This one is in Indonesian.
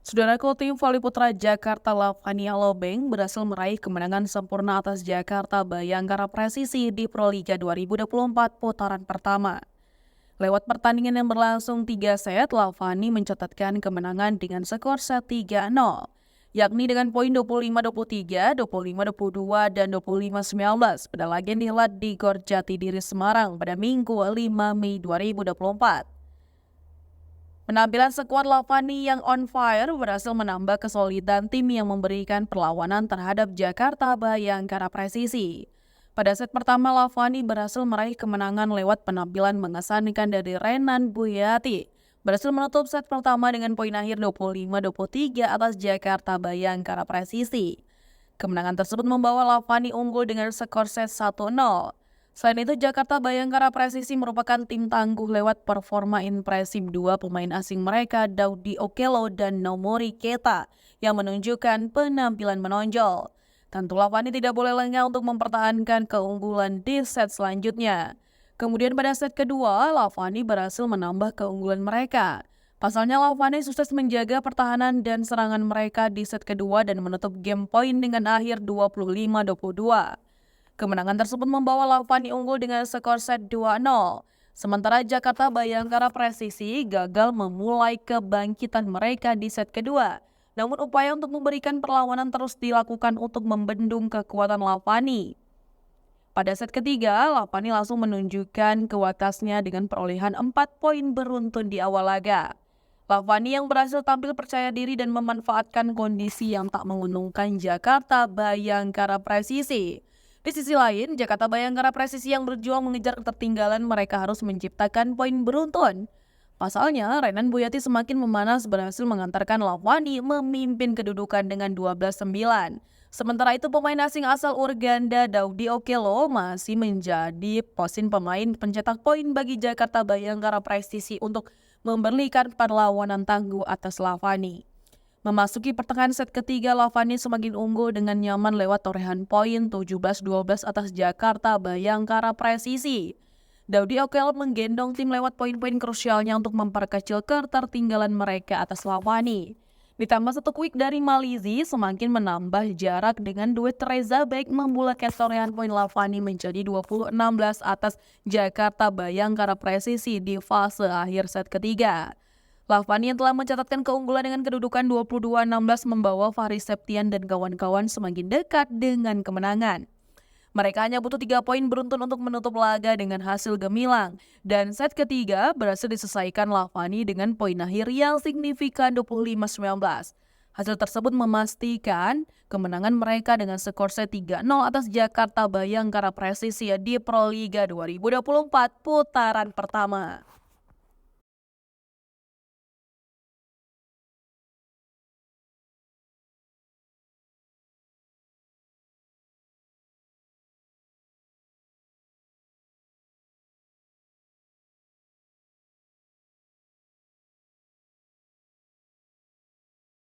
Saudaraku, tim voli putra Jakarta Lavania Lobeng berhasil meraih kemenangan sempurna atas Jakarta Bayangkara Presisi di Proliga 2024 putaran pertama. Lewat pertandingan yang berlangsung 3 set, Lavani mencatatkan kemenangan dengan skor set 3-0, yakni dengan poin 25-23, 25-22, dan 25-19 pada laga yang dihelat di Gor Jatidiri Semarang pada Minggu 5 Mei 2024. Penampilan skuad Lavani yang on fire berhasil menambah kesolidan tim yang memberikan perlawanan terhadap Jakarta Bayangkara Presisi. Pada set pertama, Lavani berhasil meraih kemenangan lewat penampilan mengesankan dari Renan Buyati. Berhasil menutup set pertama dengan poin akhir 25-23 atas Jakarta Bayangkara Presisi. Kemenangan tersebut membawa Lavani unggul dengan skor set 1-0. Selain itu, Jakarta Bayangkara Presisi merupakan tim tangguh lewat performa impresif dua pemain asing mereka, Daudi Okello dan Nomori Keta, yang menunjukkan penampilan menonjol. Tentu Lavani tidak boleh lengah untuk mempertahankan keunggulan di set selanjutnya. Kemudian pada set kedua, Lavani berhasil menambah keunggulan mereka. Pasalnya, Lavani sukses menjaga pertahanan dan serangan mereka di set kedua dan menutup game point dengan akhir 25-22. Kemenangan tersebut membawa Lavani unggul dengan skor set 2-0. Sementara Jakarta Bayangkara Presisi gagal memulai kebangkitan mereka di set kedua. Namun upaya untuk memberikan perlawanan terus dilakukan untuk membendung kekuatan Lavani. Pada set ketiga, Lavani langsung menunjukkan kualitasnya dengan perolehan 4 poin beruntun di awal laga. Lavani yang berhasil tampil percaya diri dan memanfaatkan kondisi yang tak menguntungkan Jakarta Bayangkara Presisi. Di sisi lain, Jakarta Bayangkara Presisi yang berjuang mengejar ketertinggalan mereka harus menciptakan poin beruntun. Pasalnya, Renan Buyati semakin memanas berhasil mengantarkan Lavani memimpin kedudukan dengan 12-9. Sementara itu, pemain asing asal Uganda Daudi Okello masih menjadi pemain pencetak poin bagi Jakarta Bayangkara Presisi untuk memberikan perlawanan tangguh atas Lavani. Memasuki pertengahan set ketiga, Lavani semakin unggul dengan nyaman lewat torehan poin 17-12 atas Jakarta Bayangkara Presisi. Daudi Okello menggendong tim lewat poin-poin krusialnya untuk memperkecil ketertinggalan mereka atas Lavani. Ditambah satu quick dari Malizi semakin menambah jarak dengan duet Reza Bek membulatkan torehan poin Lavani menjadi 20-16 atas Jakarta Bayangkara Presisi di fase akhir set ketiga. Lavani yang telah mencatatkan keunggulan dengan kedudukan 22-16 membawa Faris Septian dan kawan-kawan semakin dekat dengan kemenangan. Mereka hanya butuh 3 poin beruntun untuk menutup laga dengan hasil gemilang. Dan set ketiga berhasil diselesaikan Lavani dengan poin akhir yang signifikan 25-19. Hasil tersebut memastikan kemenangan mereka dengan skor set 3-0 atas Jakarta Bayangkara Presisi di Proliga 2024 putaran pertama.